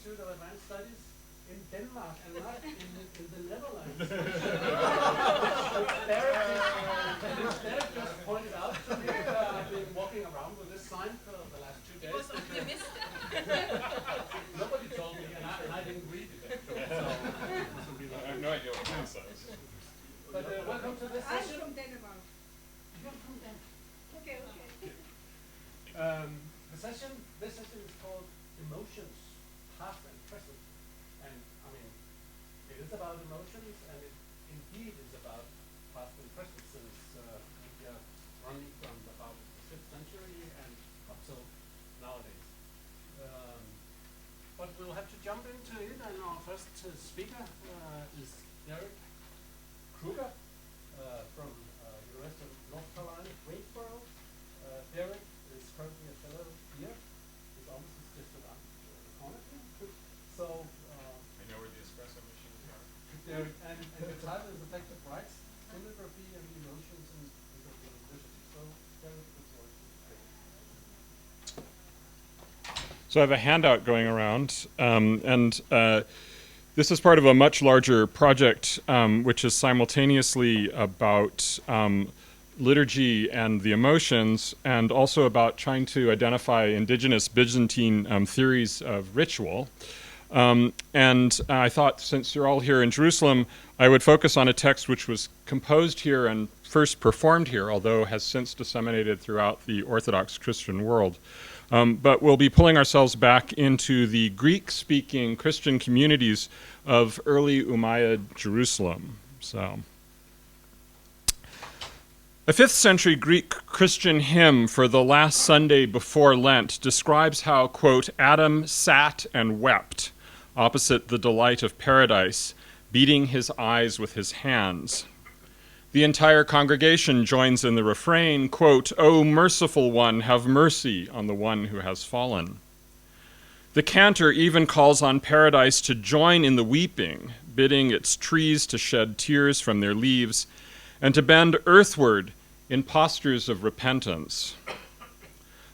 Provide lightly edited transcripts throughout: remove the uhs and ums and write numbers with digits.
Institute of Advanced Studies in Denmark and not in the Netherlands. Derek just pointed out to me. I've been walking around with this sign for the last 2 days. Nobody told me, and I didn't read it. So, I have no idea what it says. But welcome to this session. I'm from Denmark. You're from Denmark. Okay. This session is called Emotions, Past and Present. And I mean, it is about emotions, and it indeed is about past and present, since we are running from about the 5th century and up till nowadays. But we'll have to jump into it, and our first speaker is Derek Kruger from University of North Carolina, Greensboro. Derek is currently a fellow here. His office is just around the corner here. So, I know where the espresso machines are. Derek, and the title is Effective Rights, Photography and Emotions in Interpretive Literacy. So, Derek, it's yours. So I have a handout going around, and this is part of a much larger project, which is simultaneously about liturgy and the emotions, and also about trying to identify indigenous Byzantine theories of ritual. And I thought, since you're all here in Jerusalem, I would focus on a text which was composed here and first performed here, although has since disseminated throughout the Orthodox Christian world. But we'll be pulling ourselves back into the Greek-speaking Christian communities of early Umayyad Jerusalem. So, a 5th century Greek Christian hymn for the last Sunday before Lent describes how, quote, Adam sat and wept opposite the delight of paradise, beating his eyes with his hands. The entire congregation joins in the refrain, quote, O merciful one, have mercy on the one who has fallen. The cantor even calls on paradise to join in the weeping, bidding its trees to shed tears from their leaves and to bend earthward in postures of repentance.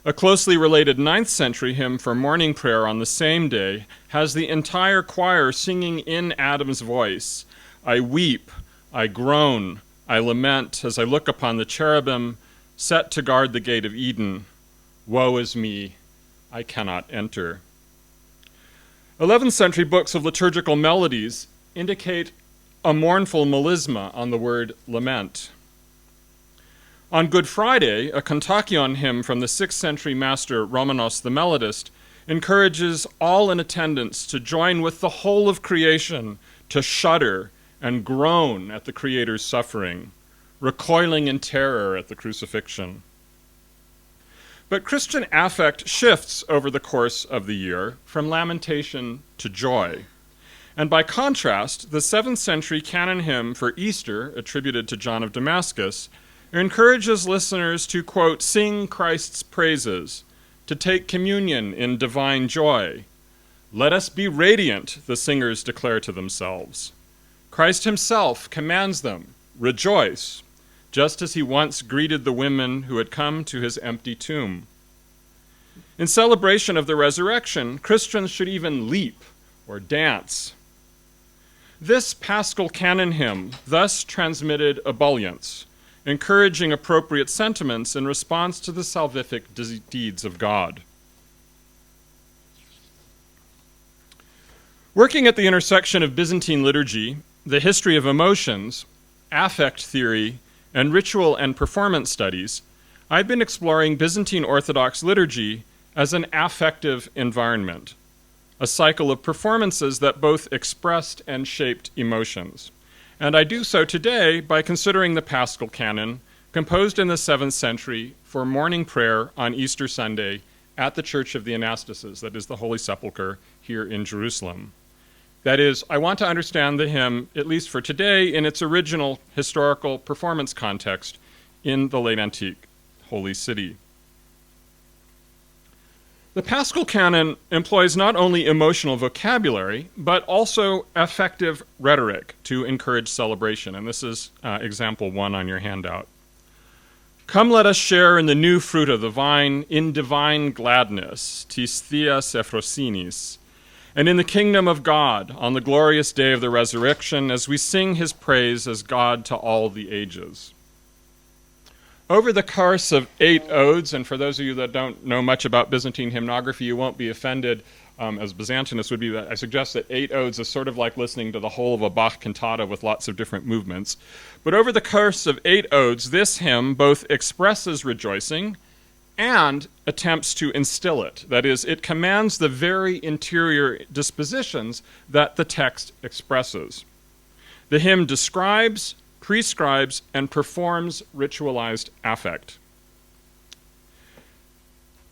A closely related 9th century hymn for morning prayer on the same day has the entire choir singing in Adam's voice, I weep, I groan, I lament as I look upon the cherubim set to guard the gate of Eden. Woe is me, I cannot enter. 11th century books of liturgical melodies indicate a mournful melisma on the word lament. On Good Friday, a Contagion hymn from the 6th century master Romanos the melodist encourages all in attendance to join with the whole of creation to shudder and groan at the Creator's suffering, recoiling in terror at the crucifixion. But Christian affect shifts over the course of the year from lamentation to joy. And by contrast, the 7th century canon hymn for Easter, attributed to John of Damascus, encourages listeners to, quote, sing Christ's praises, to take communion in divine joy. Let us be radiant, the singers declare to themselves. Christ himself commands them, rejoice, just as he once greeted the women who had come to his empty tomb. In celebration of the resurrection, Christians should even leap or dance. This Paschal Canon hymn thus transmitted ebullience, encouraging appropriate sentiments in response to the salvific deeds of God. Working at the intersection of Byzantine liturgy, the history of emotions, affect theory, and ritual and performance studies, I've been exploring Byzantine Orthodox liturgy as an affective environment, a cycle of performances that both expressed and shaped emotions. And I do so today by considering the Paschal Canon, composed in the 7th century for morning prayer on Easter Sunday at the Church of the Anastasis, that is the Holy Sepulchre, here in Jerusalem. That is, I want to understand the hymn, at least for today, in its original historical performance context in the late antique Holy City. The Paschal Canon employs not only emotional vocabulary, but also affective rhetoric to encourage celebration. And this is example 1 on your handout. Come, let us share in the new fruit of the vine, in divine gladness, tis theas Ephrosinis. and in the kingdom of God on the glorious day of the resurrection as we sing his praise as God to all the ages. Over the course of 8 odes, and for those of you that don't know much about Byzantine hymnography, you won't be offended, as Byzantinists would be, that I suggest that 8 odes is sort of like listening to the whole of a Bach cantata with lots of different movements. But over the course of 8 odes, this hymn both expresses rejoicing and attempts to instill it. That is, it commands the very interior dispositions that the text expresses. The hymn describes, prescribes, and performs ritualized affect.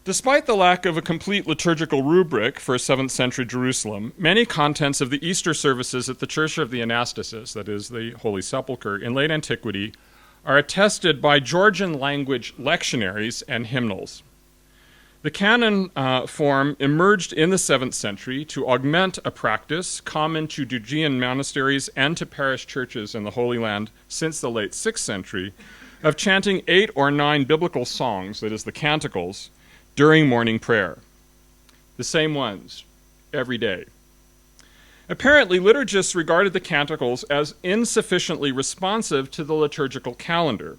Despite the lack of a complete liturgical rubric for 7th century Jerusalem, many contents of the Easter services at the Church of the Anastasis, that is, the Holy Sepulchre, in late antiquity, are attested by Georgian language lectionaries and hymnals. The canon form emerged in the 7th century to augment a practice common to Judean monasteries and to parish churches in the Holy Land since the late 6th century of chanting 8 or 9 biblical songs, that is, the canticles, during morning prayer. The same ones, every day. Apparently, liturgists regarded the canticles as insufficiently responsive to the liturgical calendar,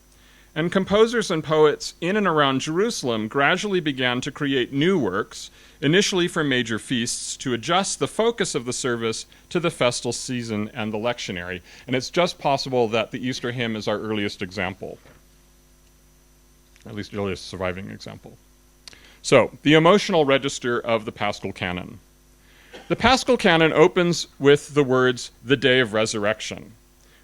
and composers and poets in and around Jerusalem gradually began to create new works, initially for major feasts, to adjust the focus of the service to the festal season and the lectionary. And it's just possible that the Easter hymn is our earliest example, at least earliest surviving example. So, the emotional register of the Paschal Canon. The Paschal Canon opens with the words, "the day of resurrection,"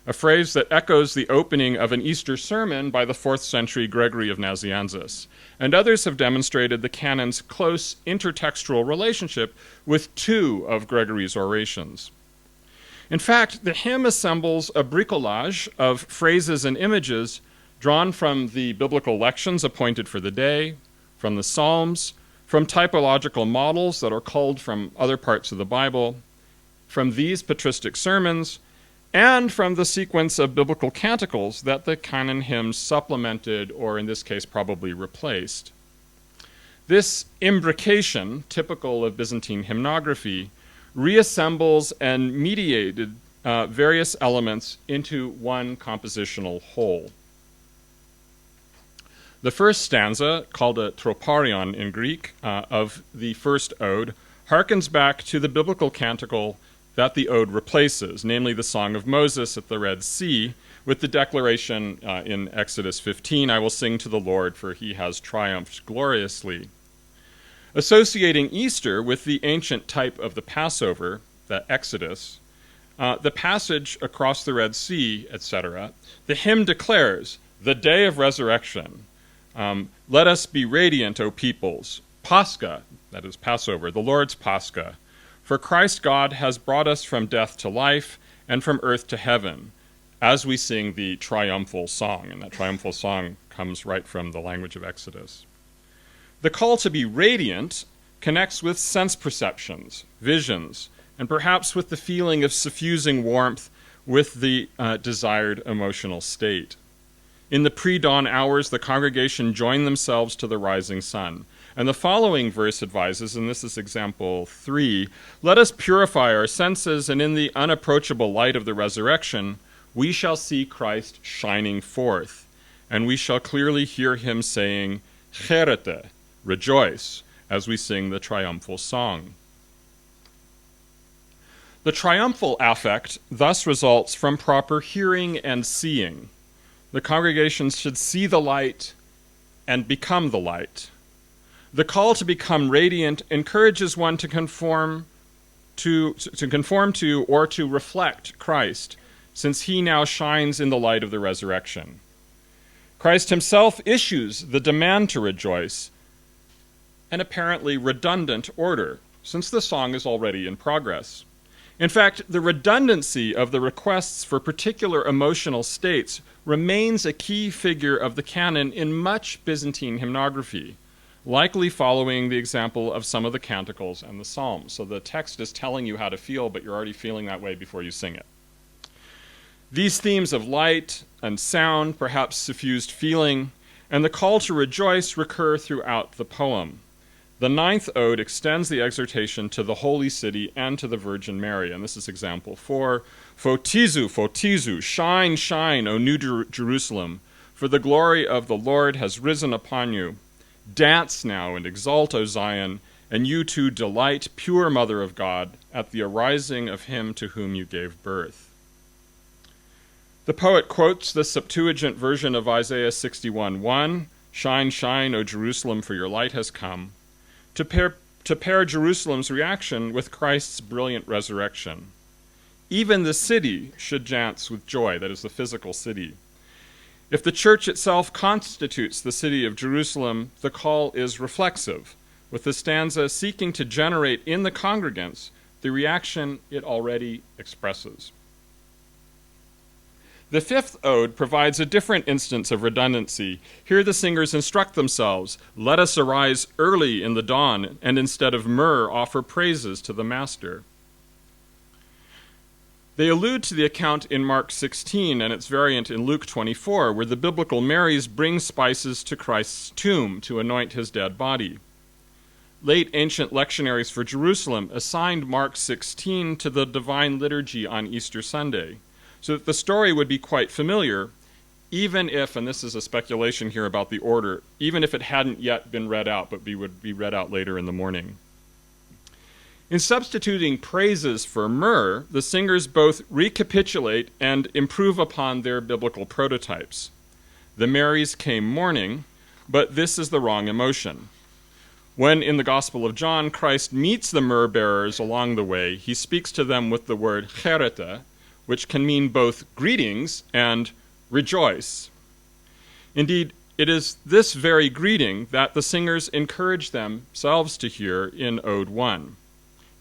a phrase that echoes the opening of an Easter sermon by the 4th century Gregory of Nazianzus, and others have demonstrated the canon's close intertextual relationship with 2 of Gregory's orations. In fact, the hymn assembles a bricolage of phrases and images drawn from the biblical lections appointed for the day, from the Psalms, from typological models that are culled from other parts of the Bible, from these patristic sermons, and from the sequence of biblical canticles that the canon hymns supplemented, or in this case probably replaced. This imbrication, typical of Byzantine hymnography, reassembles and mediated various elements into one compositional whole. The first stanza, called a troparion in Greek, of the first ode, harkens back to the biblical canticle that the ode replaces, namely the Song of Moses at the Red Sea, with the declaration in Exodus 15, "I will sing to the Lord, for he has triumphed gloriously." Associating Easter with the ancient type of the Passover, the Exodus, the passage across the Red Sea, etc., the hymn declares, "the day of resurrection. Let us be radiant, O peoples. Pascha," that is Passover, the Lord's Pascha. "For Christ God has brought us from death to life and from earth to heaven," as we sing the Triumphal Song. And that Triumphal Song comes right from the language of Exodus. The call to be radiant connects with sense perceptions, visions, and perhaps with the feeling of suffusing warmth with the desired emotional state. In the pre-dawn hours, the congregation joined themselves to the rising sun. And the following verse advises, and this is example 3, "Let us purify our senses, and in the unapproachable light of the resurrection, we shall see Christ shining forth, and we shall clearly hear him saying, 'Chérete,' rejoice," as we sing the Triumphal Song. The triumphal affect thus results from proper hearing and seeing. The congregations should see the light and become the light. The call to become radiant encourages one to conform to or to reflect Christ, since he now shines in the light of the resurrection. Christ himself issues the demand to rejoice, an apparently redundant order, since the song is already in progress. In fact, the redundancy of the requests for particular emotional states remains a key figure of the canon in much Byzantine hymnography, likely following the example of some of the canticles and the psalms. So the text is telling you how to feel, but you're already feeling that way before you sing it. These themes of light and sound, perhaps suffused feeling, and the call to rejoice recur throughout the poem. The 9th ode extends the exhortation to the holy city and to the Virgin Mary, and this is example 4. Photizu, photizu, shine, shine, O new Jerusalem, for the glory of the Lord has risen upon you. Dance now and exult, O Zion, and you too delight, pure Mother of God, at the arising of him to whom you gave birth. The poet quotes the Septuagint version of Isaiah 61:1, shine, shine, O Jerusalem, for your light has come, to pair Jerusalem's reaction with Christ's brilliant resurrection. Even the city should dance with joy, that is, the physical city. If the church itself constitutes the city of Jerusalem, the call is reflexive, with the stanza seeking to generate in the congregants the reaction it already expresses. The 5th ode provides a different instance of redundancy. Here the singers instruct themselves, let us arise early in the dawn, and instead of myrrh offer praises to the Master. They allude to the account in Mark 16 and its variant in Luke 24, where the biblical Marys bring spices to Christ's tomb to anoint his dead body. Late ancient lectionaries for Jerusalem assigned Mark 16 to the Divine Liturgy on Easter Sunday, so that the story would be quite familiar, even if, and this is a speculation here about the order, even if it hadn't yet been read out, but would be read out later in the morning. In substituting praises for myrrh, the singers both recapitulate and improve upon their biblical prototypes. The Marys came mourning, but this is the wrong emotion. When in the Gospel of John, Christ meets the myrrh bearers along the way, he speaks to them with the word cherete, which can mean both greetings and rejoice. Indeed, it is this very greeting that the singers encourage themselves to hear in Ode 1,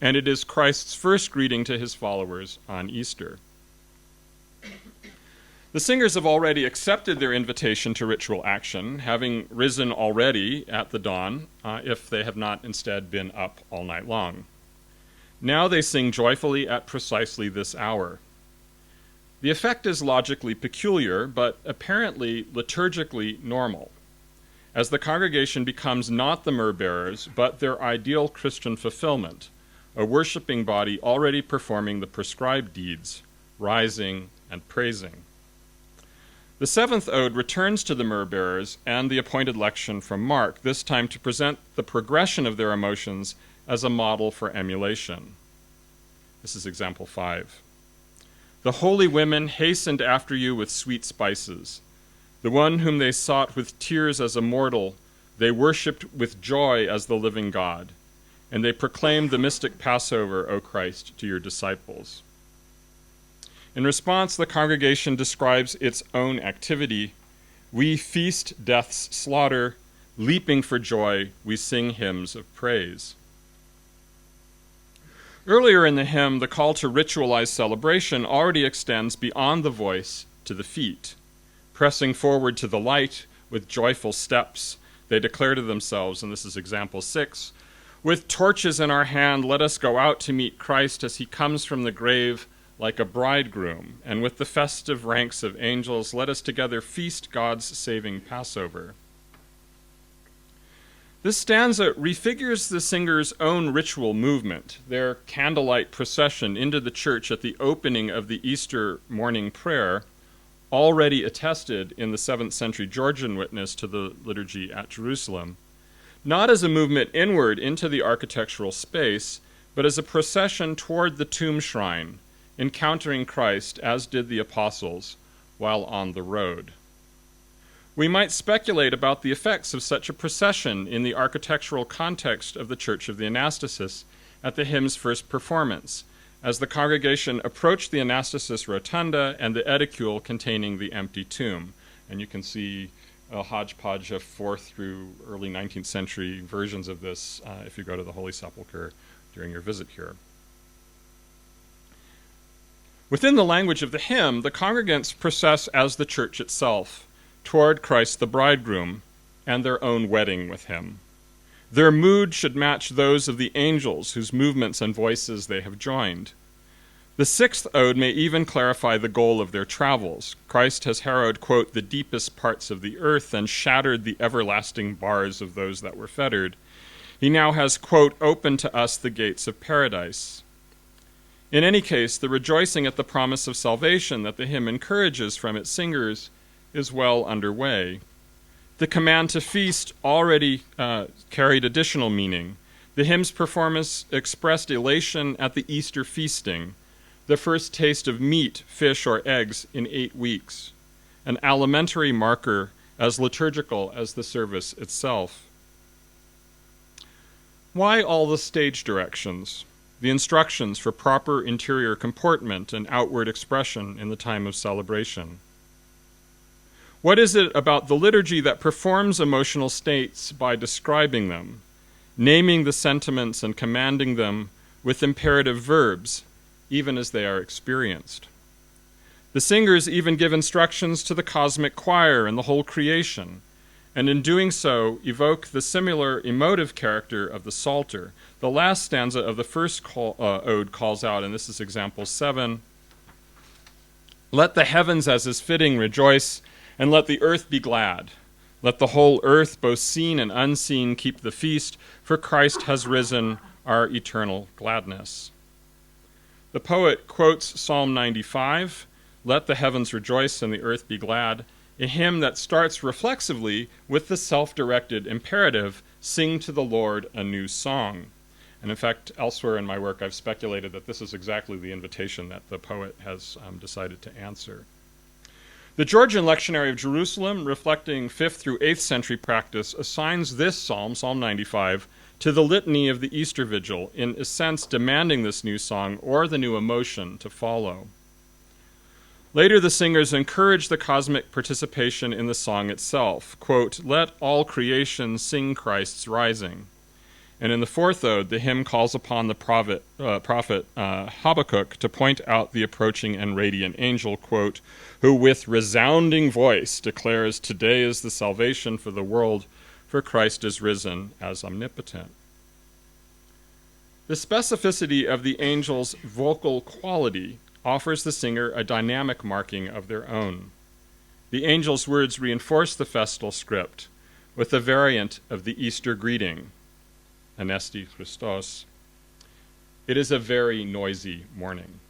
and it is Christ's first greeting to his followers on Easter. The singers have already accepted their invitation to ritual action, having risen already at the dawn, if they have not instead been up all night long. Now they sing joyfully at precisely this hour. The effect is logically peculiar, but apparently liturgically normal, as the congregation becomes not the myrrh-bearers, but their ideal Christian fulfillment, a worshiping body already performing the prescribed deeds, rising and praising. The 7th ode returns to the myrrh-bearers and the appointed lection from Mark, this time to present the progression of their emotions as a model for emulation. This is example 5. The holy women hastened after you with sweet spices. The one whom they sought with tears as a mortal, they worshipped with joy as the living God. And they proclaimed the mystic Passover, O Christ, to your disciples. In response, the congregation describes its own activity. We feast death's slaughter, leaping for joy, we sing hymns of praise. Earlier in the hymn, the call to ritualized celebration already extends beyond the voice to the feet. Pressing forward to the light with joyful steps, they declare to themselves, and this is example 6, with torches in our hand, let us go out to meet Christ as he comes from the grave like a bridegroom, and with the festive ranks of angels, let us together feast God's saving Passover. This stanza refigures the singers' own ritual movement, their candlelight procession into the church at the opening of the Easter morning prayer, already attested in the 7th century Georgian witness to the liturgy at Jerusalem, not as a movement inward into the architectural space, but as a procession toward the tomb shrine, encountering Christ as did the apostles while on the road. We might speculate about the effects of such a procession in the architectural context of the Church of the Anastasis at the hymn's first performance, as the congregation approached the Anastasis rotunda and the edicule containing the empty tomb. And you can see a hodgepodge of 4th through early 19th century versions of this if you go to the Holy Sepulchre during your visit here. Within the language of the hymn, the congregants process as the church itself, toward Christ the bridegroom and their own wedding with him. Their mood should match those of the angels whose movements and voices they have joined. The 6th ode may even clarify the goal of their travels. Christ has harrowed, quote, the deepest parts of the earth and shattered the everlasting bars of those that were fettered. He now has, quote, opened to us the gates of paradise. In any case, the rejoicing at the promise of salvation that the hymn encourages from its singers is well underway. The command to feast already carried additional meaning. The hymn's performance expressed elation at the Easter feasting, the first taste of meat, fish, or eggs in 8 weeks, an alimentary marker as liturgical as the service itself. Why all the stage directions, the instructions for proper interior comportment and outward expression in the time of celebration? What is it about the liturgy that performs emotional states by describing them, naming the sentiments and commanding them with imperative verbs, even as they are experienced? The singers even give instructions to the cosmic choir and the whole creation, and in doing so evoke the similar emotive character of the Psalter. The last stanza of the first ode calls out, and this is example 7, "Let the heavens as is fitting rejoice, and let the earth be glad. Let the whole earth, both seen and unseen, keep the feast, for Christ has risen, our eternal gladness." The poet quotes Psalm 95, "Let the heavens rejoice and the earth be glad," a hymn that starts reflexively with the self-directed imperative, "Sing to the Lord a new song." And in fact, elsewhere in my work, I've speculated that this is exactly the invitation that the poet has decided to answer. The Georgian Lectionary of Jerusalem, reflecting 5th through 8th century practice, assigns this psalm, Psalm 95, to the litany of the Easter Vigil, in a sense demanding this new song or the new emotion to follow. Later, the singers encourage the cosmic participation in the song itself. Quote, "Let all creation sing Christ's rising." And in the 4th ode, the hymn calls upon the prophet Habakkuk to point out the approaching and radiant angel, quote, "who with resounding voice declares, today is the salvation for the world, for Christ is risen as omnipotent." The specificity of the angel's vocal quality offers the singer a dynamic marking of their own. The angel's words reinforce the festal script with a variant of the Easter greeting, Anesti Christos. It is a very noisy morning.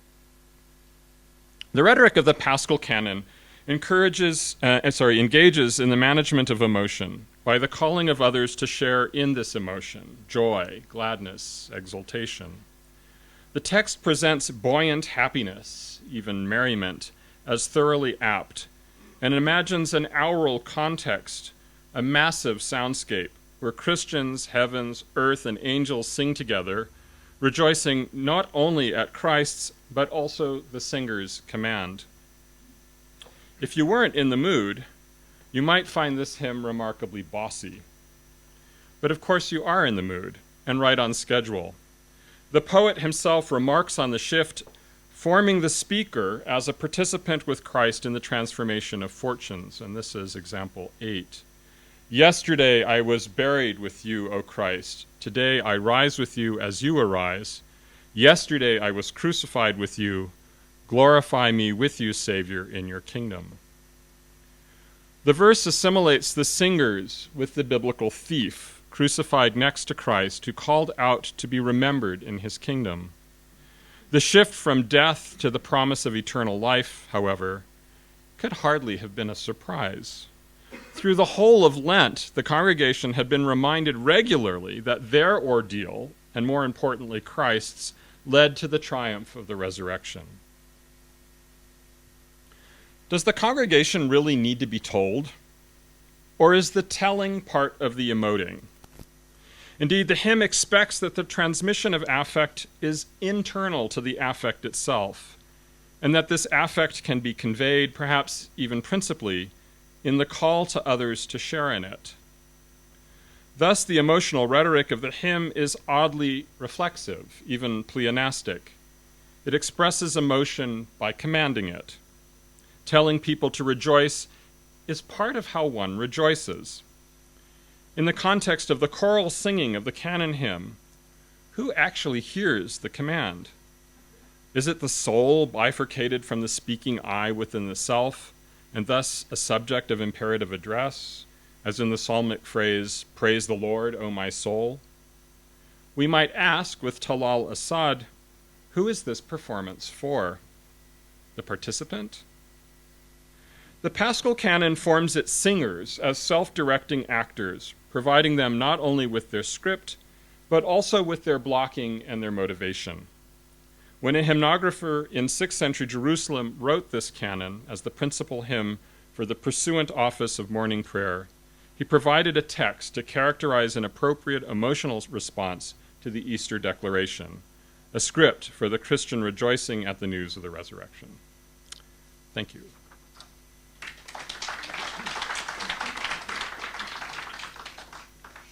The rhetoric of the Paschal Canon engages in the management of emotion by the calling of others to share in this emotion, joy, gladness, exultation. The text presents buoyant happiness, even merriment, as thoroughly apt, and imagines an aural context, a massive soundscape, where Christians, heavens, earth, and angels sing together, rejoicing not only at Christ's, but also the singer's command. If you weren't in the mood, you might find this hymn remarkably bossy. But of course you are in the mood, and right on schedule. The poet himself remarks on the shift, forming the speaker as a participant with Christ in the transformation of fortunes, and this is example 8. "Yesterday I was buried with you, O Christ. Today I rise with you as you arise. Yesterday I was crucified with you. Glorify me with you, Savior, in your kingdom." The verse assimilates the singers with the biblical thief, crucified next to Christ, who called out to be remembered in his kingdom. The shift from death to the promise of eternal life, however, could hardly have been a surprise. Through the whole of Lent, the congregation had been reminded regularly that their ordeal, and more importantly Christ's, led to the triumph of the resurrection. Does the congregation really need to be told? Or is the telling part of the emoting? Indeed, the hymn expects that the transmission of affect is internal to the affect itself, and that this affect can be conveyed, perhaps even principally, in the call to others to share in it. Thus, the emotional rhetoric of the hymn is oddly reflexive, even pleonastic. It expresses emotion by commanding it. Telling people to rejoice is part of how one rejoices. In the context of the choral singing of the canon hymn, who actually hears the command? Is it the soul bifurcated from the speaking I within the self, and thus a subject of imperative address, as in the psalmic phrase, "Praise the Lord, O my soul"? We might ask with Talal Asad, who is this performance for? The participant? The Paschal Canon forms its singers as self-directing actors, providing them not only with their script, but also with their blocking and their motivation. When a hymnographer in 6th century Jerusalem wrote this canon as the principal hymn for the pursuant office of morning prayer, he provided a text to characterize an appropriate emotional response to the Easter declaration, a script for the Christian rejoicing at the news of the resurrection. Thank you.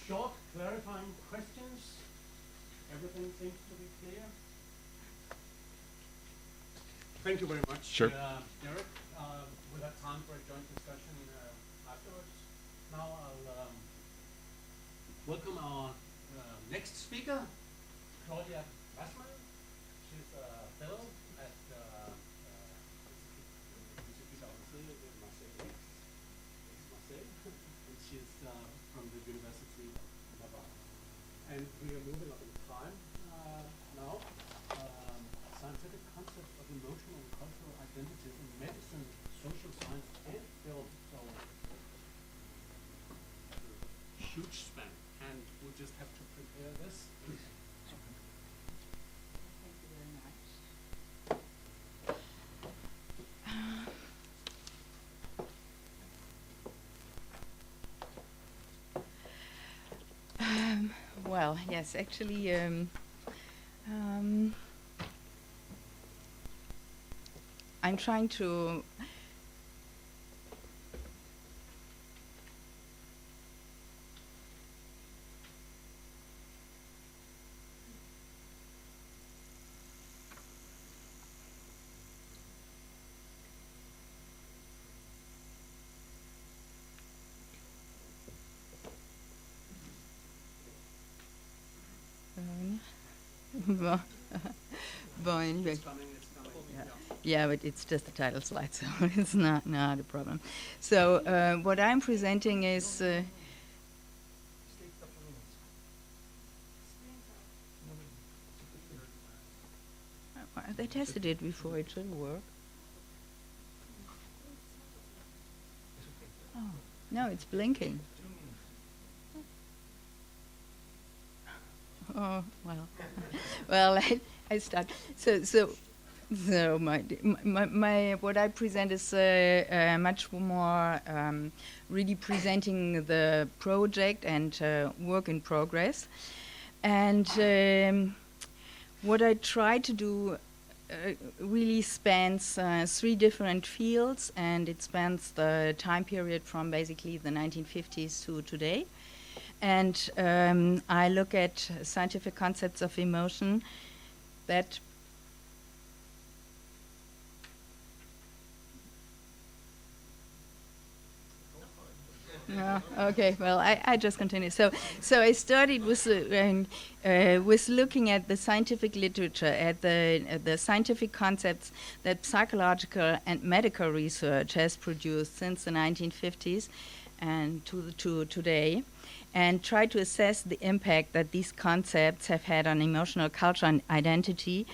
Short, clarifying questions? Everything seems to be clear? Thank you very much, Sure. Derek. We'll have time for a joint discussion afterwards. Now I'll welcome our next speaker, Claudia Wassmann. She's a fellow at and she's from the University of Navarre. And we are moving up in time now. Scientific concepts of emotional and cultural identities in medicine, social science, and film. So, huge span. And we'll just have to prepare this. Thank you very much. Well, yes, actually, I'm trying to anyway. It's coming. Yeah, but it's just a title slide, so it's not a problem. So what I'm presenting is they tested it before, it should work. Oh, no, it's blinking. Oh, well. Well, I start. So my what I present is much more really presenting the project and work in progress. And what I try to do really spans 3 different fields, and it spans the time period from basically the 1950s to today. And I look at scientific concepts of emotion that okay, well, I just continue. So I started with looking at the scientific literature, at the scientific concepts that psychological and medical research has produced since the 1950s and to today, and try to assess the impact that these concepts have had on emotional culture and identity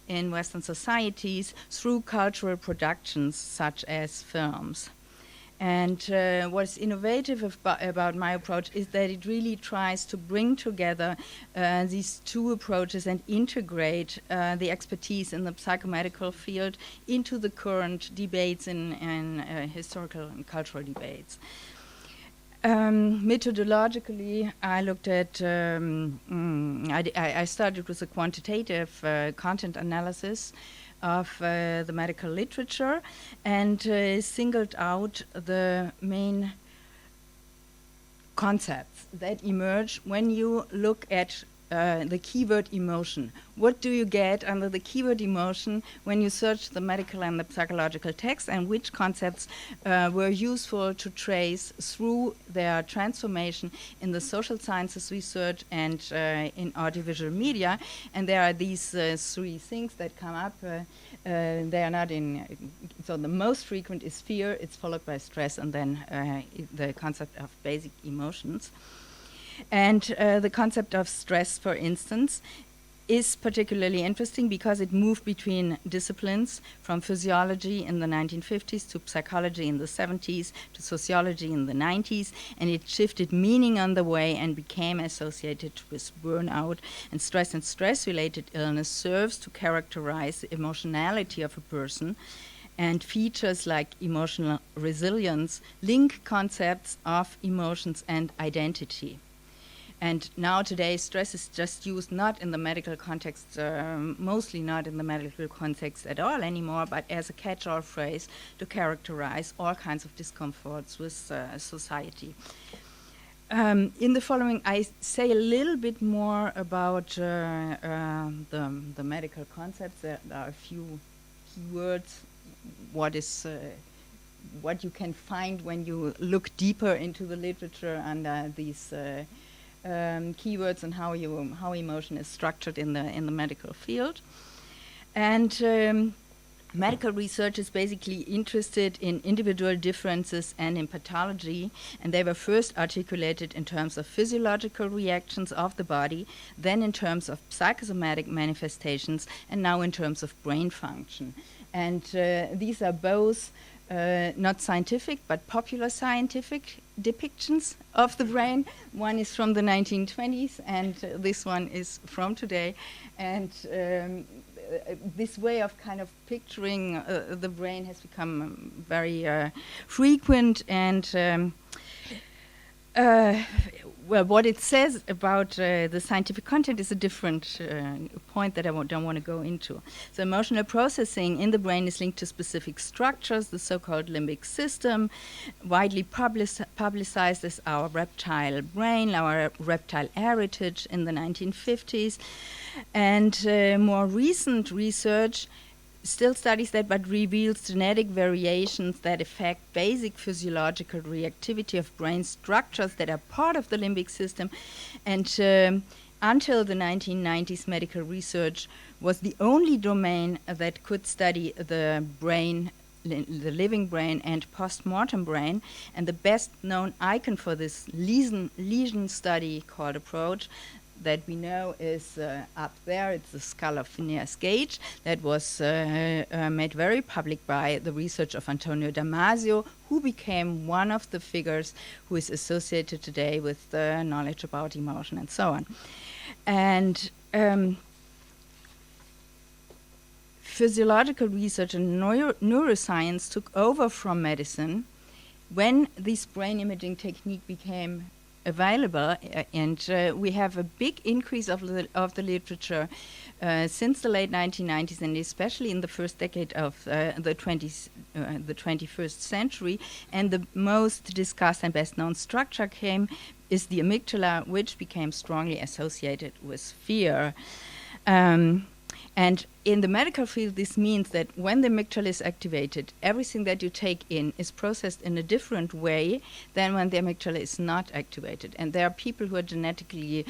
in Western societies through cultural productions such as films. And what's innovative about my approach is that it really tries to bring together these 2 approaches and integrate the expertise in the psychomedical field into the current debates in historical and cultural debates. Methodologically, I looked at, I started with a quantitative content analysis of the medical literature and singled out the main concepts that emerge when you look at the keyword emotion. What do you get under the keyword emotion when you search the medical and the psychological text, and which concepts were useful to trace through their transformation in the social sciences research and in audiovisual media? And there are these 3 things that come up. They are not in, so the most frequent is fear, it's followed by stress, and then the concept of basic emotions. And the concept of stress, for instance, is particularly interesting because it moved between disciplines, from physiology in the 1950s to psychology in the 70s to sociology in the 90s, and it shifted meaning on the way and became associated with burnout. And stress-related illness serves to characterize the emotionality of a person, and features like emotional resilience link concepts of emotions and identity. And now today, stress is just used not in the medical context, mostly not in the medical context at all anymore, but as a catch-all phrase to characterize all kinds of discomforts with society. In the following, I say a little bit more about the medical concepts. There are a few keywords. What you can find when you look deeper into the literature under these keywords and how emotion is structured in the medical field. And medical research is basically interested in individual differences and in pathology, and they were first articulated in terms of physiological reactions of the body, then in terms of psychosomatic manifestations, and now in terms of brain function. And these are both not scientific, but popular scientific depictions of the brain. One is from the 1920s, and this one is from today. And this way of kind of picturing the brain has become very frequent, and well, what it says about the scientific content is a different point that I don't want to go into. So emotional processing in the brain is linked to specific structures, the so-called limbic system, widely publicized as our reptile brain, our reptile heritage in the 1950s. And more recent research still studies that, but reveals genetic variations that affect basic physiological reactivity of brain structures that are part of the limbic system. And until the 1990s, medical research was the only domain that could study the brain, the living brain and post-mortem brain. And the best known icon for this lesion study called approach that we know is up there. It's the skull of Phineas Gage that was made very public by the research of Antonio Damasio, who became one of the figures who is associated today with knowledge about emotion and so on. And physiological research and neuroscience took over from medicine when this brain imaging technique became available, and we have a big increase of the literature since the late 1990s, and especially in the first decade of the 21st century. And the most discussed and best known structure is the amygdala, which became strongly associated with fear. And in the medical field, this means that when the amygdala is activated, everything that you take in is processed in a different way than when the amygdala is not activated. And there are people who are genetically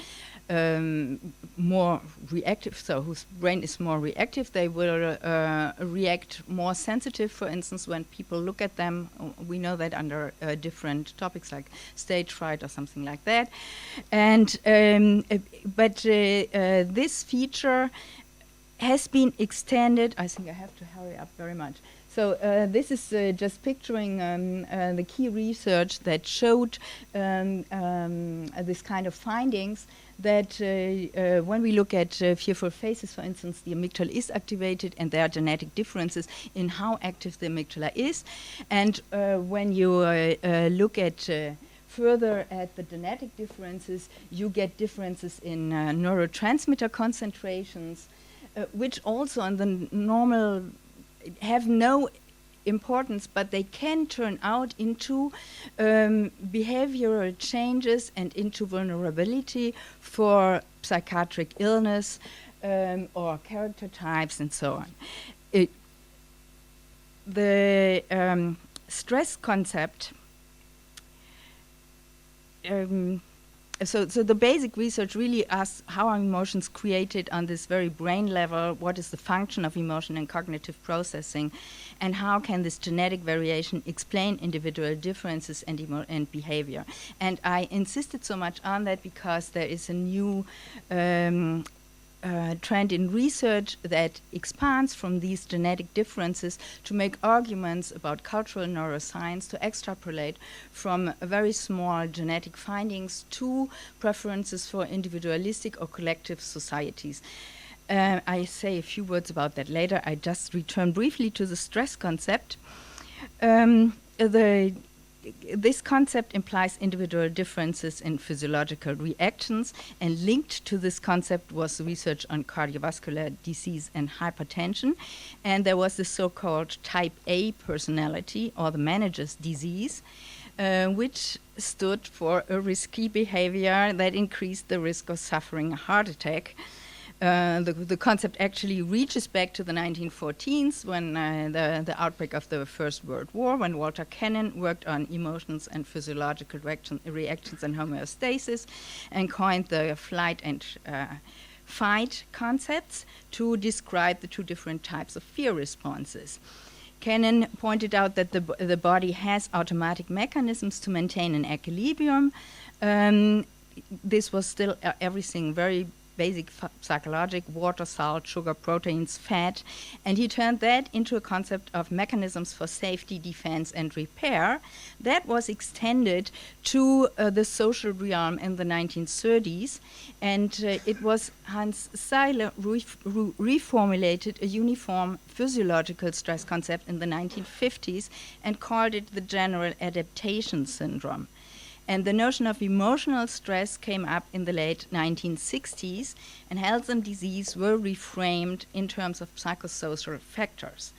more reactive, so whose brain is more reactive. They will react more sensitive, for instance, when people look at them. We know that under different topics like stage fright or something like that. And but this feature has been extended. I think I have to hurry up very much. So this is just picturing the key research that showed this kind of findings, that when we look at fearful faces, for instance, the amygdala is activated, and there are genetic differences in how active the amygdala is. And when you look at further at the genetic differences, you get differences in neurotransmitter concentrations, which also on the normal have no importance, but they can turn out into behavioral changes and into vulnerability for psychiatric illness or character types and so on. The stress concept so the basic research really asks how are emotions created on this very brain level, what is the function of emotion and cognitive processing, and how can this genetic variation explain individual differences and behavior. And I insisted so much on that because there is a new trend in research that expands from these genetic differences to make arguments about cultural neuroscience, to extrapolate from very small genetic findings to preferences for individualistic or collective societies. I say a few words about that later. I just return briefly to the stress concept. This concept implies individual differences in physiological reactions, and linked to this concept was research on cardiovascular disease and hypertension. And there was the so-called type A personality, or the manager's disease, which stood for a risky behavior that increased the risk of suffering a heart attack. The concept actually reaches back to the 1914s when the outbreak of the First World War, when Paschal Canon worked on emotions and physiological reactions and homeostasis and coined the flight and fight concepts to describe the two different types of fear responses. Canon pointed out that the body has automatic mechanisms to maintain an equilibrium. This was still everything very basic psychologic: water, salt, sugar, proteins, fat, and he turned that into a concept of mechanisms for safety, defense, and repair that was extended to the social realm in the 1930s, and it was Hans Seiler reformulated a uniform physiological stress concept in the 1950s and called it the general adaptation syndrome. And the notion of emotional stress came up in the late 1960s, and health and disease were reframed in terms of psychosocial factors.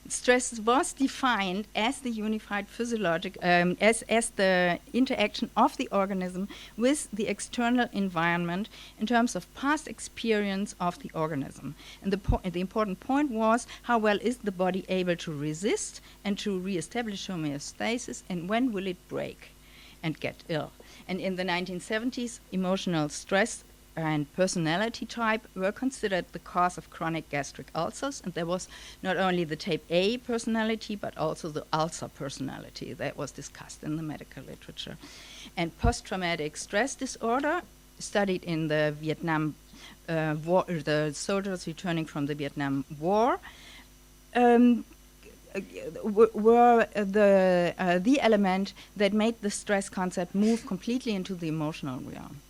Stress was defined as the unified physiologic, as the interaction of the organism with the external environment in terms of past experience of the organism. And the important point was, how well is the body able to resist and to reestablish homeostasis, and when will it break and get ill? And in the 1970s, emotional stress and personality type were considered the cause of chronic gastric ulcers, and there was not only the type A personality, but also the ulcer personality that was discussed in the medical literature. And post-traumatic stress disorder, studied in the Vietnam War, the soldiers returning from the Vietnam War, were the element that made the stress concept move completely into the emotional realm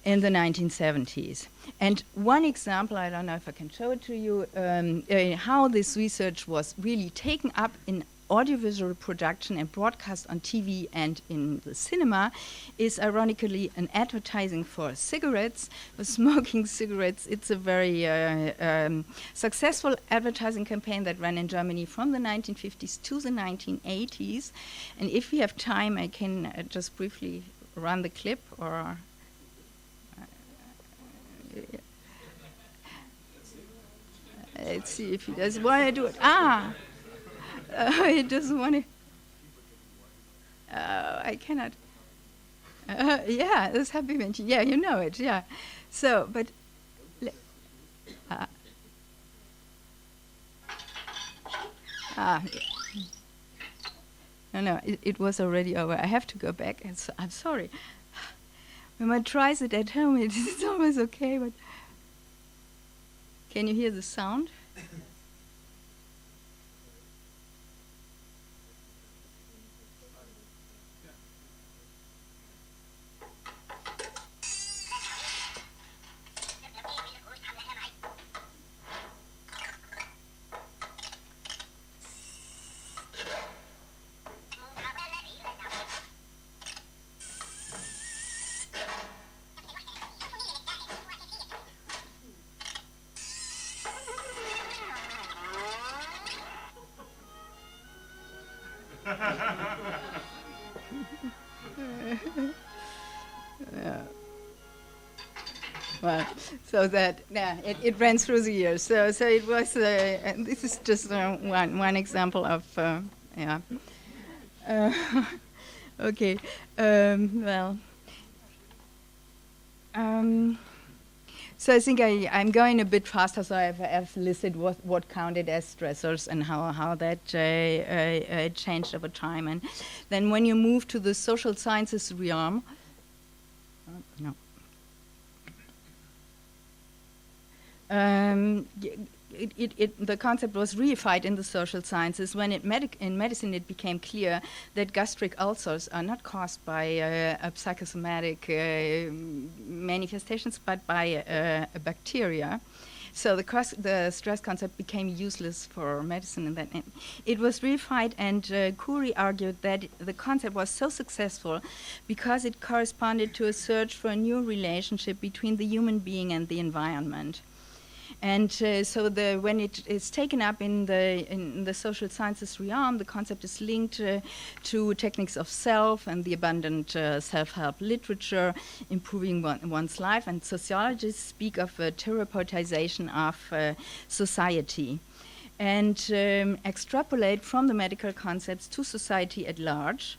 in the 1970s. And one example, I don't know if I can show it to you, how this research was really taken up in audiovisual production and broadcast on TV and in the cinema, is ironically an advertising for cigarettes, for smoking cigarettes. It's a very successful advertising campaign that ran in Germany from the 1950s to the 1980s. And if we have time, I can just briefly run the clip, or let's see if he does want to do it. He doesn't want to. I cannot. Yeah, this happy mention. Yeah, you know it. Yeah. So, but. No, it was already over. I have to go back, and so I'm sorry. When one tries it at home, it's always okay. But can you hear the sound? Well, so that it ran through the years. So it was. And this is just one example of Okay. Well, So I think I'm going a bit faster, so I've listed what counted as stressors and how that changed over time. And then when you move to the social sciences realm, the concept was reified in the social sciences when in medicine it became clear that gastric ulcers are not caused by psychosomatic manifestations but by a bacteria. So the stress concept became useless for medicine, and then it was reified, and Khoury argued that the concept was so successful because it corresponded to a search for a new relationship between the human being and the environment. And so when it is taken up in the social sciences realm, the concept is linked to techniques of self and the abundant self-help literature, improving one's life. And sociologists speak of a therapeuticization of society, and extrapolate from the medical concepts to society at large.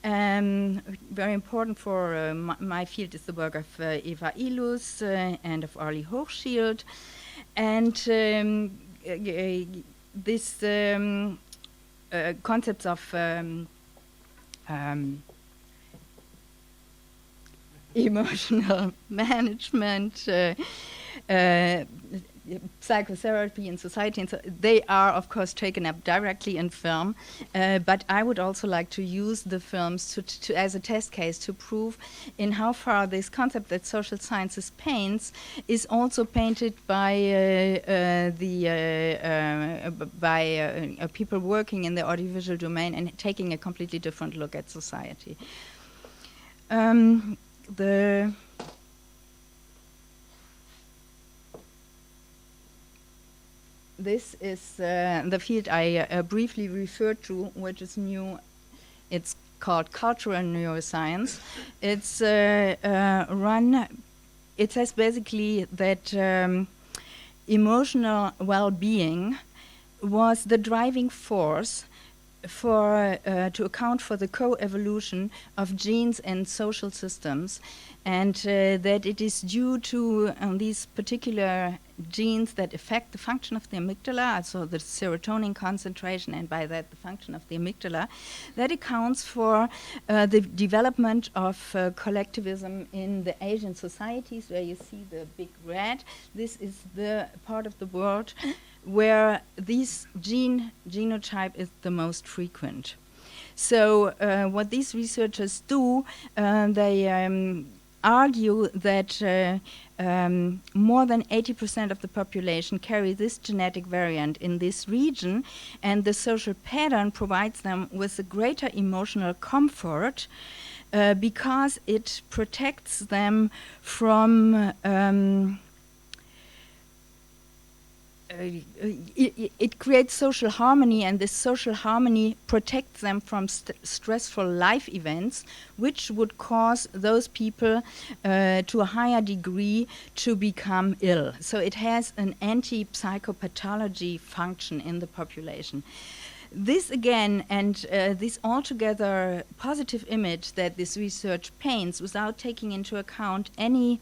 Very important for my field is the work of Eva Ilus and of Arlie Hochschild. And this concepts of emotional management, psychotherapy in society, and so they are of course taken up directly in film, but I would also like to use the films to as a test case to prove in how far this concept that social sciences paints is also painted by people working in the audiovisual domain and taking a completely different look at society. This is the field I briefly referred to, which is new. It's called cultural neuroscience. It's it says basically that emotional well-being was the driving force for to account for the co-evolution of genes and social systems, and that it is due to these particular genes that affect the function of the amygdala, so the serotonin concentration, and by that the function of the amygdala, that accounts for the development of collectivism in the Asian societies, where you see the big red. This is the part of the world where this genotype is the most frequent. So what these researchers do, they argue that more than 80% of the population carry this genetic variant in this region, and the social pattern provides them with a greater emotional comfort because it protects them from it creates social harmony, and this social harmony protects them from stressful life events, which would cause those people to a higher degree to become ill. So it has an anti-psychopathology function in the population. This again, and this altogether positive image that this research paints, without taking into account any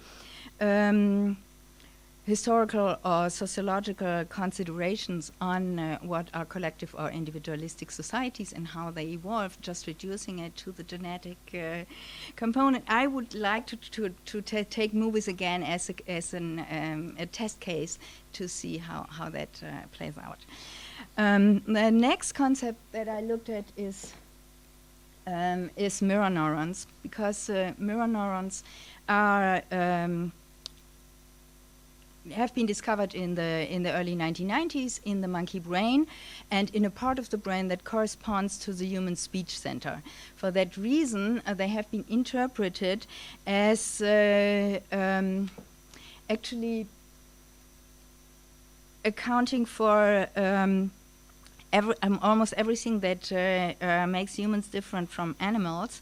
historical or sociological considerations on what are collective or individualistic societies and how they evolve, just reducing it to the genetic component. I would like to take movies again as a test case to see how that plays out. The next concept that I looked at is mirror neurons, because mirror neurons are have been discovered in the early 1990s in the monkey brain, and in a part of the brain that corresponds to the human speech center. For that reason, they have been interpreted as actually accounting for almost everything that makes humans different from animals.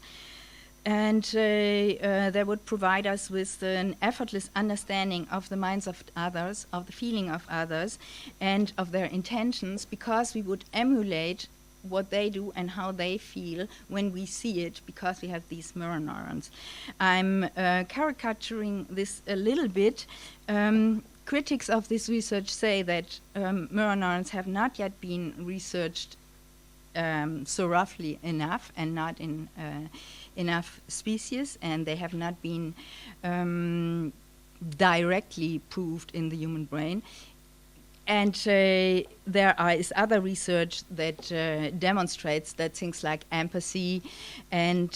And they would provide us with an effortless understanding of the minds of others, of the feeling of others, and of their intentions, because we would emulate what they do and how they feel when we see it, because we have these mirror neurons. I'm caricaturing this a little bit. Critics of this research say that mirror neurons have not yet been researched so roughly enough, and not in enough species, and they have not been directly proved in the human brain. And there is other research that demonstrates that things like empathy and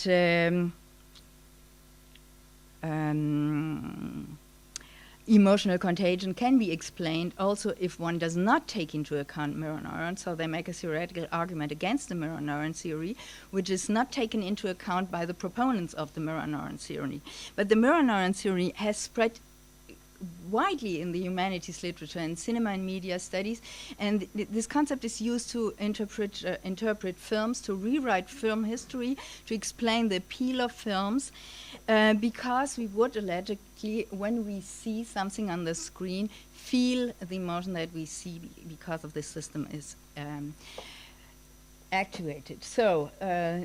emotional contagion can be explained also if one does not take into account mirror neurons. So they make a theoretical argument against the mirror neuron theory, which is not taken into account by the proponents of the mirror neuron theory. But the mirror neuron theory has spread widely in the humanities literature and cinema and media studies, and this concept is used to interpret films, to rewrite film history, to explain the appeal of films, because we would allegedly, when we see something on the screen, feel the emotion that we see because of this system is actuated. So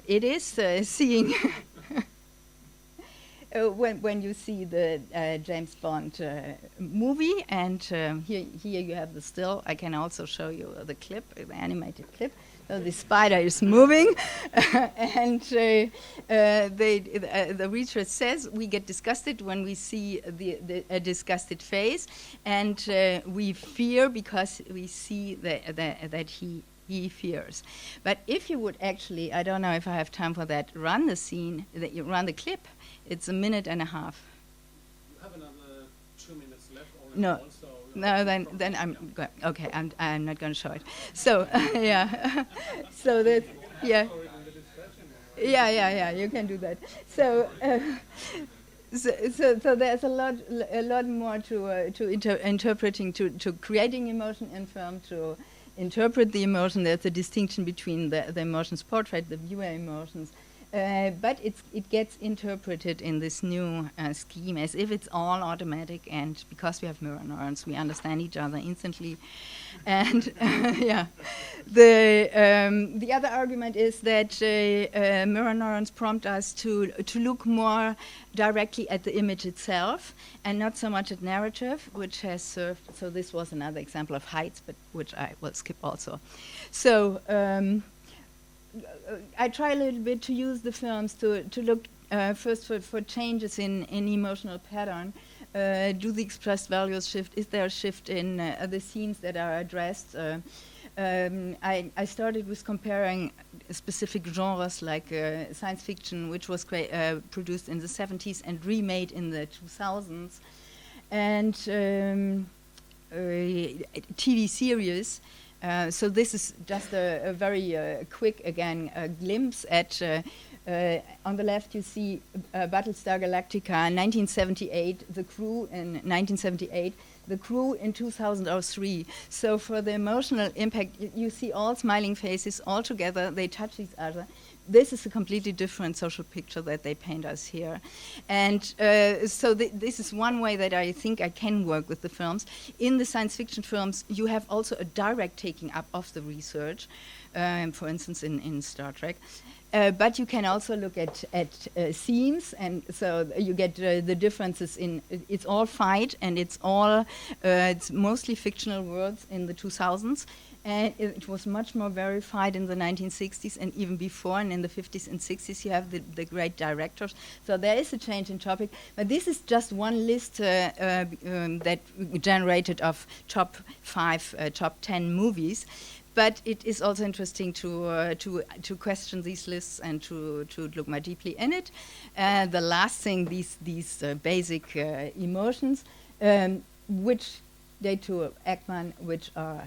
it is seeing when you see the James Bond movie, and here you have the still. I can also show you the clip, the animated clip. So the spider is moving, and the research says we get disgusted when we see a disgusted face, and we fear because we see that he fears. But if you would actually, I don't know if I have time for that, run the scene, that you run the clip. It's 1.5 minutes. You have another 2 minutes left. No, no. Then I'm okay. I'm not going to show it. So yeah. So that yeah. Yeah. You can do that. So. So there's a lot more to interpreting, to creating emotion in film, to interpret the emotion. There's a distinction between the emotions portrayed, the viewer emotions. But it gets interpreted in this new scheme as if it's all automatic, and because we have mirror neurons, we understand each other instantly. And yeah, the other argument is that mirror neurons prompt us to look more directly at the image itself and not so much at narrative, which has served. So this was another example of heights, but which I will skip also. So. I try a little bit to use the films to look first for changes in emotional pattern. Do the expressed values shift? Is there a shift in the scenes that are addressed? I started with comparing specific genres like science fiction, which was produced in the 70s and remade in the 2000s, and TV series. So this is just a very quick, again, glimpse at, on the left you see Battlestar Galactica 1978, the crew in 1978, the crew in 2003. So for the emotional impact, you see all smiling faces all together, they touch each other. This is a completely different social picture that they paint us here. And so this is one way that I think I can work with the films. In the science fiction films, you have also a direct taking up of the research, for instance, in Star Trek. But you can also look at scenes, and so you get the differences in, it's all fight, and it's mostly fictional words in the 2000s. And it was much more verified in the 1960s and even before, and in the 50s and 60s you have the great directors. So there is a change in topic, but this is just one list that generated of top 5, top 10 movies. But it is also interesting to question these lists and to look more deeply in it. The last thing, these basic emotions, which date to Ekman, which are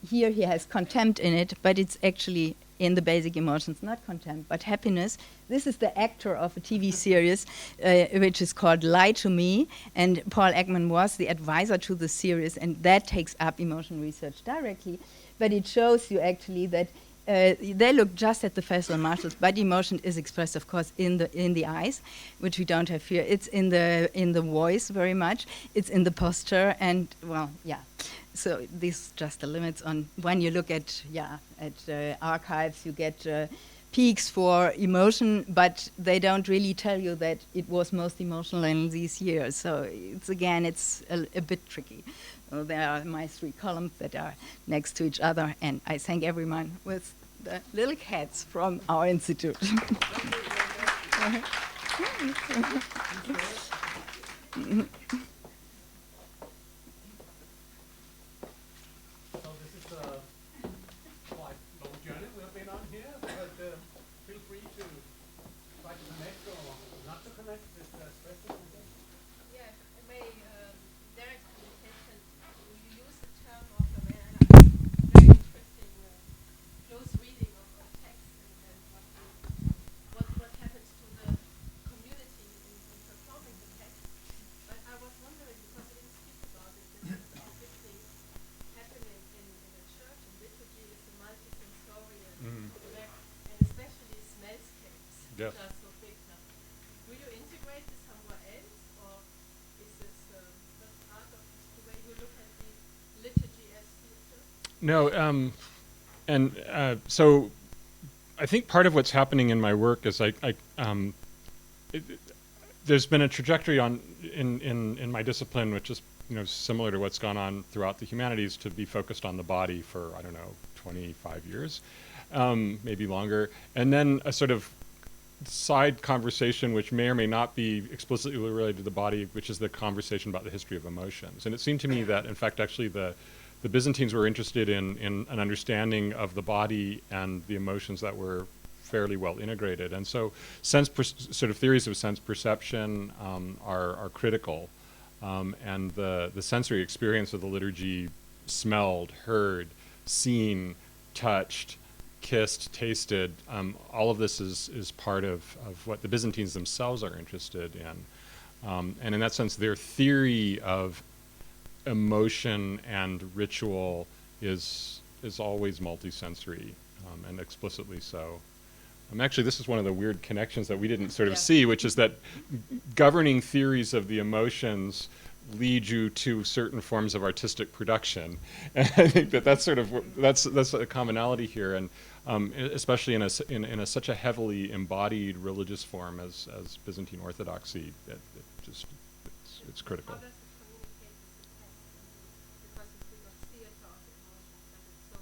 here he has contempt in it, but it's actually in the basic emotions, not contempt, but happiness. This is the actor of a TV series which is called Lie to Me, and Paul Ekman was the advisor to the series, and that takes up emotion research directly. But it shows you actually that they look just at the facial muscles. Body motion is expressed, of course, in the eyes, which we don't have here. It's in the voice very much. It's in the posture, and well, yeah. So these just the limits on when you look at archives, you get peaks for emotion, but they don't really tell you that it was most emotional in these years. So it's a bit tricky. There are my 3 columns that are next to each other, and I thank everyone with the little cats from our institute. So this is a quite long journey we have been on here, but feel free to try to connect or not to connect with expressive. Yeah, direct communication. You use the term of a very interesting close reading of text and what happens to the community in performing the text. But I was wondering, because we didn't speak about it, this obviously happening in a church, in liturgy, is the multisensorial effect, and especially smellscapes, Yeah. which are so big now. Will you integrate this somewhere else, or is this just part of the way you look at the liturgy as theater? No, so I think part of what's happening in my work is there's been a trajectory in my discipline, which is similar to what's gone on throughout the humanities, to be focused on the body for 25 years, maybe longer, and then a sort of side conversation which may or may not be explicitly related to the body, which is the conversation about the history of emotions. And it seemed to me that, in fact, actually the Byzantines were interested in an understanding of the body and the emotions that were fairly well integrated. And so sort of theories of sense perception are critical. And the sensory experience of the liturgy, smelled, heard, seen, touched, kissed, tasted, all of this is part of what the Byzantines themselves are interested in. And in that sense, their theory of emotion and ritual is always multisensory, and explicitly so. Actually, this is one of the weird connections that we didn't sort of see, which is that governing theories of the emotions lead you to certain forms of artistic production. And I think that's a commonality here, and especially in such a heavily embodied religious form as Byzantine Orthodoxy, it's critical. How does it communicate with the text? Because you think of theater of emotions, and it's so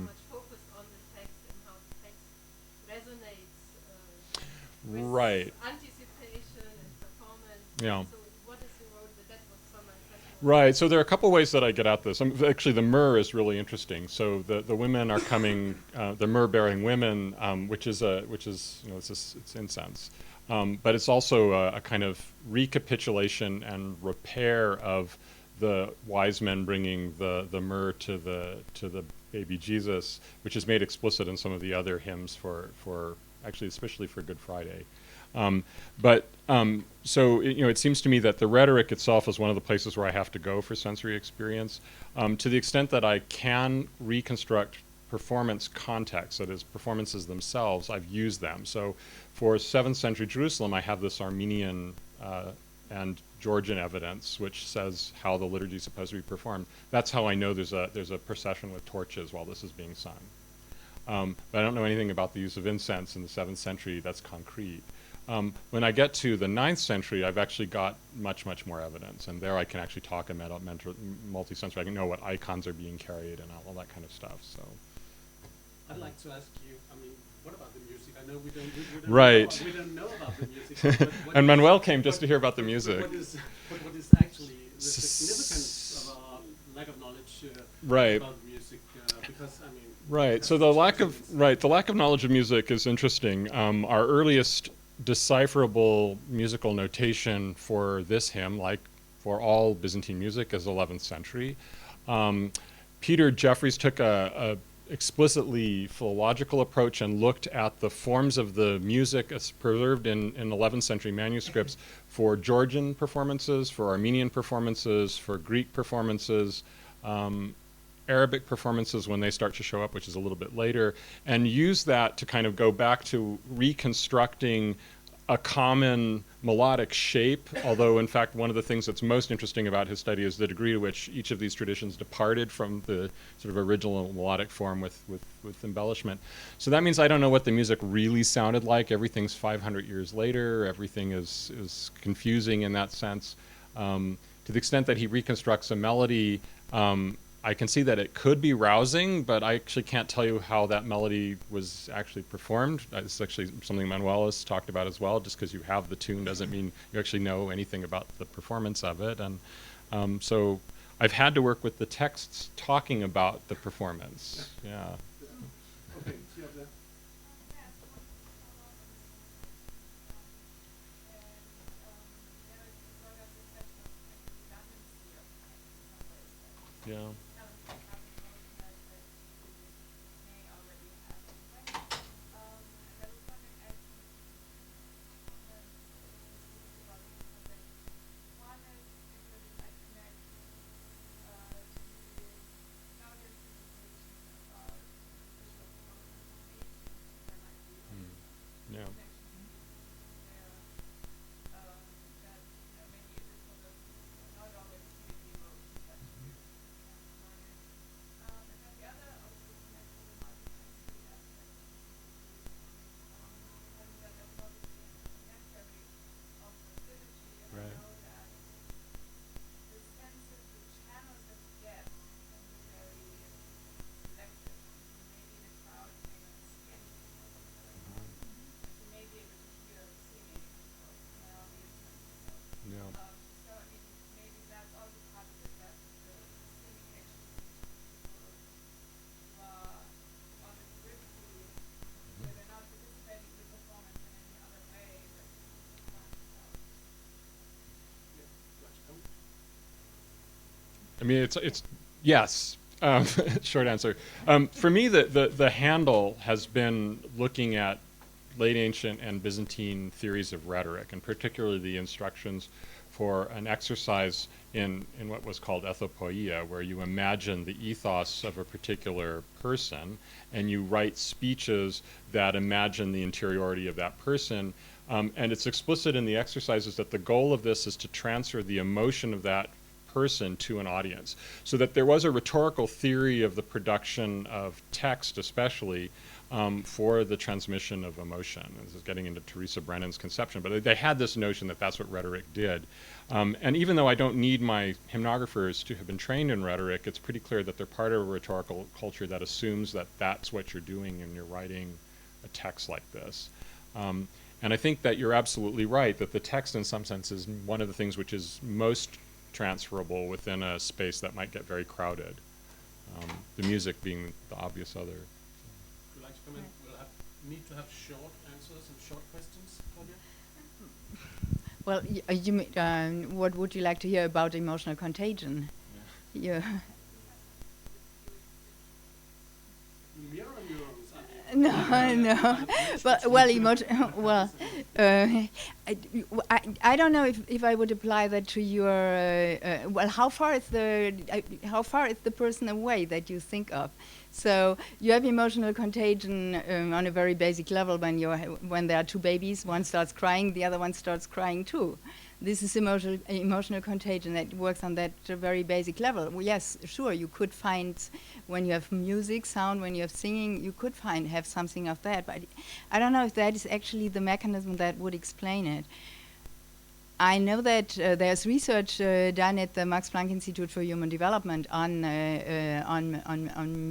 much focused on the text and how the text resonates with Right. anticipation and performance. Yeah. So what is the role that was so my question? Right. So there are a couple ways that I get at this. Actually, the myrrh is really interesting. So the women are coming, the myrrh-bearing women, which is it's incense, but it's also a kind of recapitulation and repair of the wise men bringing the myrrh to the baby Jesus, which is made explicit in some of the other hymns for actually especially for Good Friday. So it seems to me that the rhetoric itself is one of the places where I have to go for sensory experience. To the extent that I can reconstruct performance contexts, that is, performances themselves, I've used them. So for 7th century Jerusalem, I have this Armenian and Georgian evidence which says how the liturgy is supposed to be performed. That's how I know there's a procession with torches while this is being sung. But I don't know anything about the use of incense in the 7th century that's concrete. When I get to the 9th century, I've actually got much, much more evidence, and there I can actually talk about multi-sensory. I can know what icons are being carried and all that kind of stuff. So, I'd like to ask you, what about the music? I know we don't Right. we don't know about the music. But and Manuel came just to hear about the music. What is actually the significance of our lack of knowledge Right. about music? Because Right. So the lack of knowledge of music is interesting. Our earliest decipherable musical notation for this hymn, like for all Byzantine music, is 11th century. Peter Jeffreys took a explicitly philological approach and looked at the forms of the music as preserved in 11th century manuscripts for Georgian performances, for Armenian performances, for Greek performances, Arabic performances when they start to show up, which is a little bit later, and use that to kind of go back to reconstructing a common melodic shape, although in fact one of the things that's most interesting about his study is the degree to which each of these traditions departed from the sort of original melodic form with embellishment. So that means I don't know what the music really sounded like. Everything's 500 years later. Everything is confusing in that sense. To the extent that he reconstructs a melody, I can see that it could be rousing, but I actually can't tell you how that melody was actually performed. It's actually something Manuel has talked about as well. Just because you have the tune doesn't mean you actually know anything about the performance of it. And so I've had to work with the texts talking about the performance. Yeah. Okay, see up there. Yeah. Yeah. Right. Yeah. I mean, it's yes. Short answer. For me, the handle has been looking at late ancient and Byzantine theories of rhetoric, and particularly the instructions for an exercise in what was called ethopoeia, where you imagine the ethos of a particular person, and you write speeches that imagine the interiority of that person. And it's explicit in the exercises that the goal of this is to transfer the emotion of that person to an audience. So that there was a rhetorical theory of the production of text, especially for the transmission of emotion. This is getting into Teresa Brennan's conception, but they had this notion that that's what rhetoric did. And even though I don't need my hymnographers to have been trained in rhetoric, it's pretty clear that they're part of a rhetorical culture that assumes that that's what you're doing when you're writing a text like this. And I think that you're absolutely right, that the text in some sense is one of the things which is most transferable within a space that might get very crowded. The music being the obvious other. Would you like to come in? We'll need to have short answers and short questions, Claudia. Well, what would you like to hear about emotional contagion? Yeah. Mirror neurons. No. I don't know if I would apply that to your. How far is the person away that you think of? So you have emotional contagion on a very basic level when there are two babies, one starts crying, the other one starts crying too. This is emotional contagion that works on that very basic level. Well, yes, sure, you could find when you have music, sound, when you have singing, you could have something of that. But I don't know if that is actually the mechanism that would explain it. I know that there's research done at the Max Planck Institute for Human Development on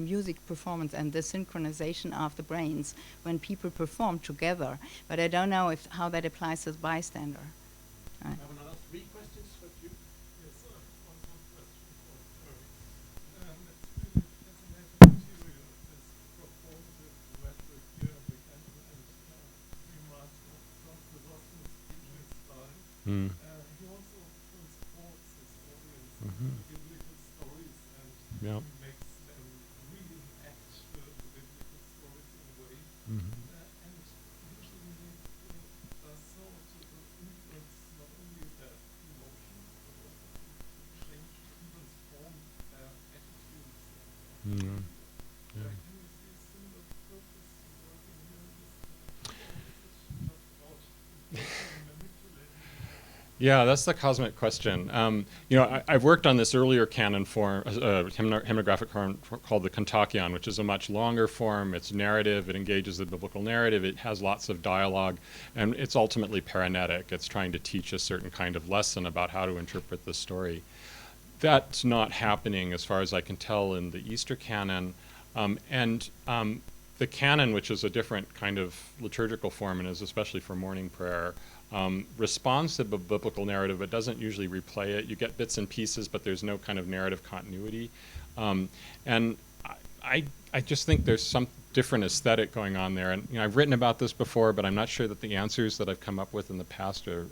music performance and the synchronization of the brains when people perform together. But I don't know how that applies to the bystander. I have another 3 questions for you. Yes, one question for Eric. It's really fascinating material, this performative rhetoric here, the canon and remarks from Chrysostom's teaching style. He also transports his audience into biblical stories and Yeah. makes them reenact the biblical stories in a way. And usually does so to influence not only their emotions, but also to change, to transform their attitudes and Yeah, that's the cosmic question. I've worked on this earlier canon form, hymnographic form called the Contagion, which is a much longer form. It's narrative. It engages the biblical narrative. It has lots of dialogue, and it's ultimately paranetic. It's trying to teach a certain kind of lesson about how to interpret the story. That's not happening, as far as I can tell, in the Easter canon, the canon, which is a different kind of liturgical form and is especially for morning prayer, responds to the biblical narrative but doesn't usually replay it. You get bits and pieces, but there's no kind of narrative continuity. And I just think there's some different aesthetic going on there. And I've written about this before, but I'm not sure that the answers that I've come up with in the past are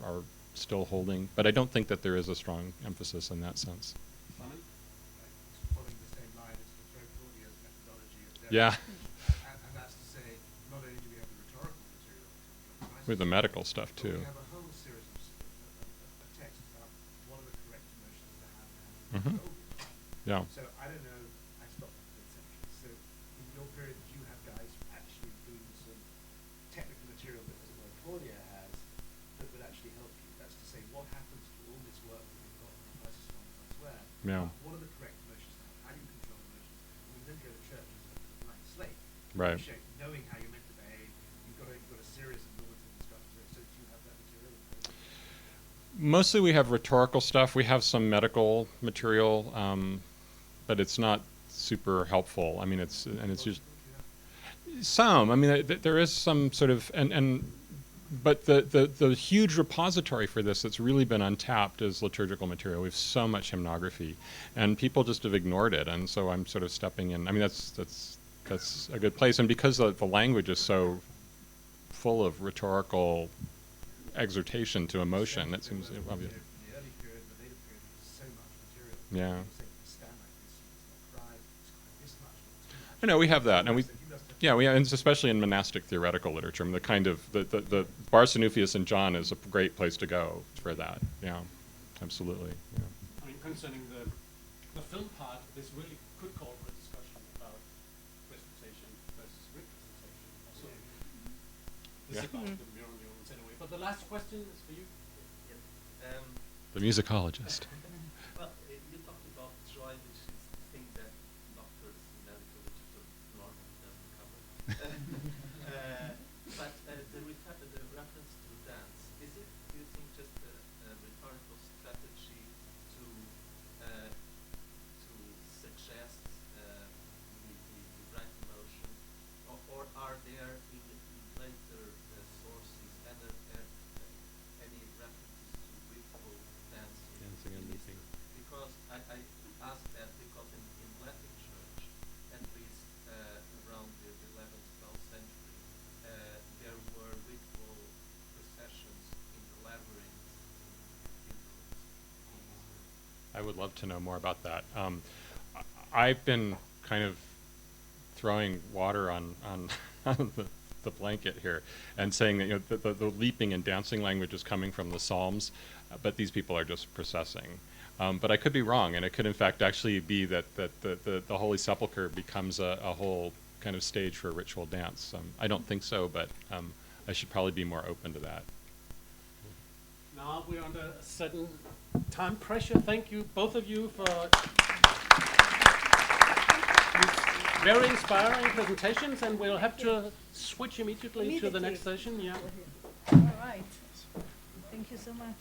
still holding. But I don't think that there is a strong emphasis in that sense. Simon? Following the same line as the Fred Claudio's methodology of depth. Yeah. And that's to say, not only do we have the rhetorical material from John With the medical stuff, but too. we have a whole series of texts about what are the correct emotions to have and Mhm. control them. Yeah. So I don't know, I stopped at the mid-century. So in your period, did you have guys actually doing some technical material that, as it were, Claudia has, that would actually help you? That's to say, what happens to all this work that we've got from Paschal and elsewhere? Yeah. What are the correct emotions to have? How do you control emotions? I mean, don't go to church as a blank slate. Right. Appreciate knowing how you're meant to behave. You've got a series of normative instructions. So do you have that material? Mostly we have rhetorical stuff. We have some medical material, but it's not super helpful. I mean, it's just some. I mean, there is some sort of but the huge repository for this that's really been untapped is liturgical material. We have so much hymnography, and people just have ignored it. And so I'm sort of stepping in. I mean, that's a good place. And because the language is so full of rhetorical exhortation to emotion, that seems obvious. In the early period, the later period, there's so much material. Yeah. People say, stand like this, you must not cry, it's quite this much, not too much. I know we have that, and we. So you must have Yeah, and especially in monastic theoretical literature. I mean, the kind of the Bar Sinufius and John is a great place to go for that. Yeah, absolutely. Yeah. I mean, concerning the film part, this really could call for a discussion about recitation versus representation. Also, this Yeah. is about the neurons anyway. But the last question is for you. The musicologist. Well, you talked about joy, which is the thing that doctors in medical literature normally doesn't cover. But the reference to dance, is it, do you think, just a rhetorical strategy to suggest the right emotion, or are there in later sources any references to ritual dancing? Dancing and leaping. Because I ask that because in Latin Church, at least around the 11th, 12th century, there were ritual processions in the labyrinth in cathedrals. I would love to know more about that. I've been kind of throwing water on the blanket here and saying that the leaping and dancing language is coming from the Psalms, but these people are just processing. But I could be wrong, and it could in fact actually be that the Holy Sepulchre becomes a whole kind of stage for a ritual dance. I don't think so, but I should probably be more open to that. Now we're under a certain time pressure. Thank you, both of you, for these very inspiring presentations, and we'll have to switch immediately to the next session. Yeah. All right. Thank you so much.